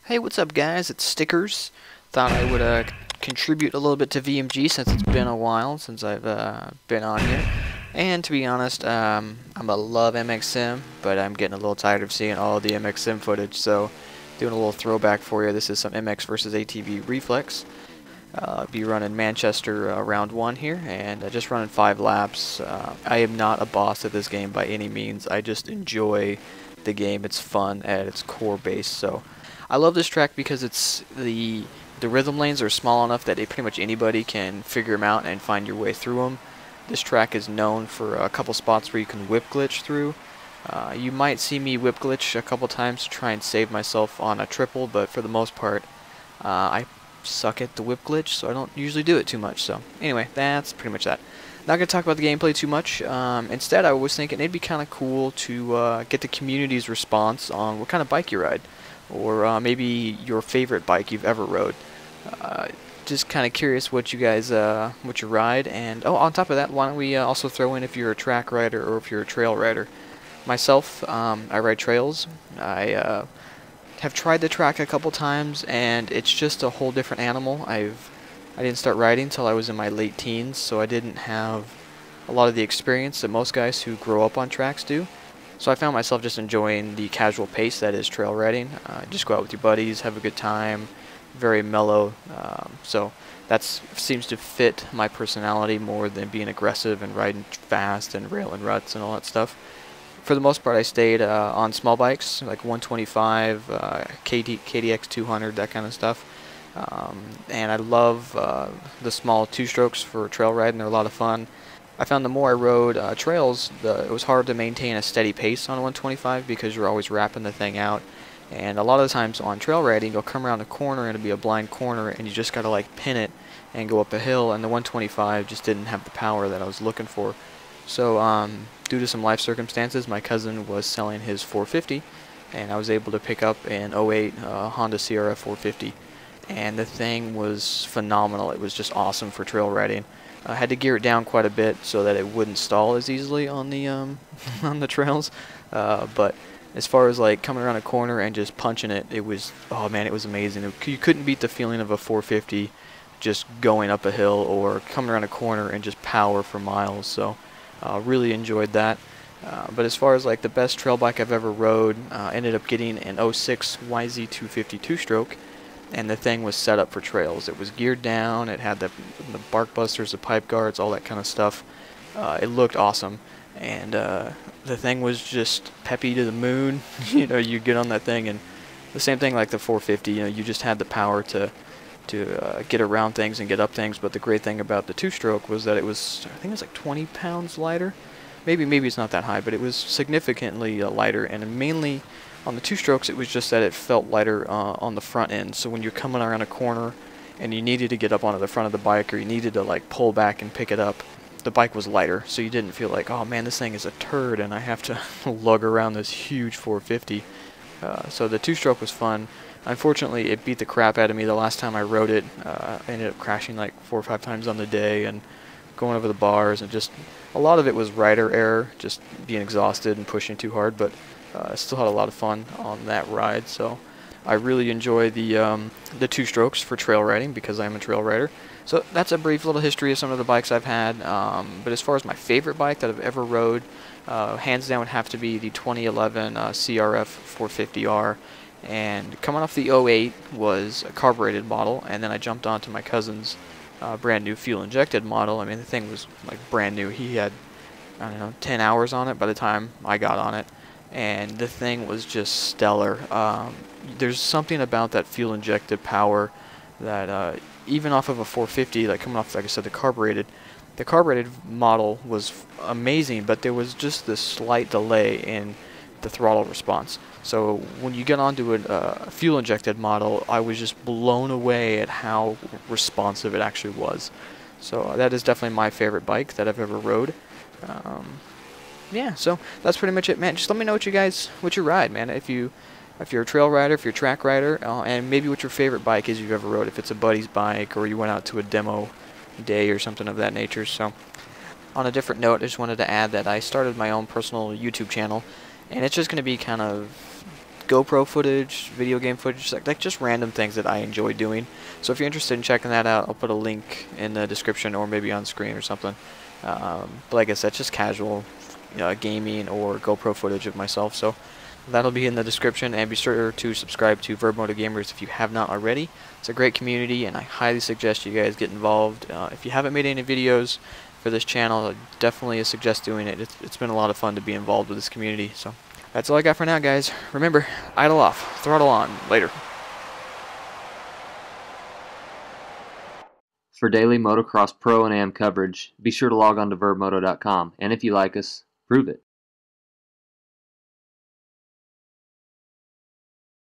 Hey, what's up guys? It's Stickers. Thought I would contribute a little bit to VMG since it's been a while since I've been on here. And to be honest, I'm a love MX Sim, but I'm getting a little tired of seeing all the MX Sim footage, so doing a little throwback for you. This is some MX versus ATV Reflex. Be running Manchester round 1 here, and just running 5 laps. I am not a boss at this game by any means. I just enjoy the game. It's fun at its core base, so I love this track because it's the rhythm lanes are small enough that pretty much anybody can figure them out and find your way through them. This track is known for a couple spots where you can whip glitch through. You might see me whip glitch a couple times to try and save myself on a triple, but for the most part, I suck at the whip glitch, so I don't usually do it too much. So anyway, that's pretty much that. Not going to talk about the gameplay too much. Instead, I was thinking it'd be kind of cool to get the community's response on what kind of bike you ride, or maybe your favorite bike you've ever rode. Just kind of curious what you guys what you ride, and oh, on top of that, why don't we also throw in if you're a track rider or if you're a trail rider. Myself, I ride trails. I have tried the track a couple times, and it's just a whole different animal. I didn't start riding until I was in my late teens, so I didn't have a lot of the experience that most guys who grow up on tracks do. So I found myself just enjoying the casual pace that is trail riding. Just go out with your buddies, have a good time, very mellow. So that seems to fit my personality more than being aggressive and riding fast and railing ruts and all that stuff. For the most part, I stayed on small bikes like 125, KDX 200, that kind of stuff. And I love the small two-strokes for trail riding. They're a lot of fun. I found the more I rode trails, it was hard to maintain a steady pace on 125 because you're always wrapping the thing out. And a lot of the times on trail riding, you'll come around a corner and it'll be a blind corner, and you just gotta like pin it and go up a hill. And the 125 just didn't have the power that I was looking for. So due to some life circumstances, my cousin was selling his 450, and I was able to pick up an '08 Honda CRF 450. And the thing was phenomenal. It was just awesome for trail riding. I had to gear it down quite a bit so that it wouldn't stall as easily on the on the trails. But as far as like coming around a corner and just punching it, it was, oh man, it was amazing. You couldn't beat the feeling of a 450 just going up a hill or coming around a corner and just power for miles. So really enjoyed that. But as far as like the best trail bike I've ever rode, ended up getting an '06 YZ250 two-stroke. And the thing was set up for trails. It was geared down, it had the bark busters, the pipe guards, all that kind of stuff. It looked awesome, and the thing was just peppy to the moon. You know, you get on that thing, and the same thing like the 450, you know, you just had the power to get around things and get up things. But the great thing about the two-stroke was that it was, I think it was like 20 pounds lighter. Maybe it's not that high, but it was significantly lighter, and mainly on the two-strokes, it was just that it felt lighter on the front end. So when you're coming around a corner and you needed to get up onto the front of the bike, or you needed to like pull back and pick it up, the bike was lighter. So you didn't feel like, oh man, this thing is a turd and I have to lug around this huge 450. So the two-stroke was fun. Unfortunately, it beat the crap out of me the last time I rode it. I ended up crashing like 4 or 5 times on the day and going over the bars, and just a lot of it was rider error, just being exhausted and pushing too hard. But I still had a lot of fun on that ride, so I really enjoy the two-strokes for trail riding because I'm a trail rider. So that's a brief little history of some of the bikes I've had. But as far as my favorite bike that I've ever rode, hands down would have to be the 2011 CRF 450R. And coming off the '08 was a carbureted model, and then I jumped onto my cousin's brand new fuel-injected model. I mean, the thing was like brand new. He had, I don't know, 10 hours on it by the time I got on it. And the thing was just stellar. There's something about that fuel-injected power that even off of a 450, like coming off, like I said, the carbureted model was amazing, but there was just this slight delay in the throttle response. So when you get onto a fuel-injected model, I was just blown away at how responsive it actually was. So that is definitely my favorite bike that I've ever rode. Yeah, so that's pretty much it, man. Just let me know what you ride, man. If you're a trail rider, if you're a track rider, and maybe what your favorite bike is you've ever rode. If it's a buddy's bike or you went out to a demo day or something of that nature. So on a different note, I just wanted to add that I started my own personal YouTube channel, and it's just going to be kind of GoPro footage, video game footage, like just random things that I enjoy doing. So if you're interested in checking that out, I'll put a link in the description or maybe on screen or something. But like I said, just casual gaming or GoPro footage of myself. So that'll be in the description, and be sure to subscribe to Verb Moto Gamers if you have not already. It's a great community, and I highly suggest you guys get involved. If you haven't made any videos for this channel, I definitely suggest doing it. It's been a lot of fun to be involved with this community. So that's all I got for now, guys. Remember, idle off, throttle on. Later. For daily motocross pro and am coverage, be sure to log on to verbmoto.com, and if you like us, prove it.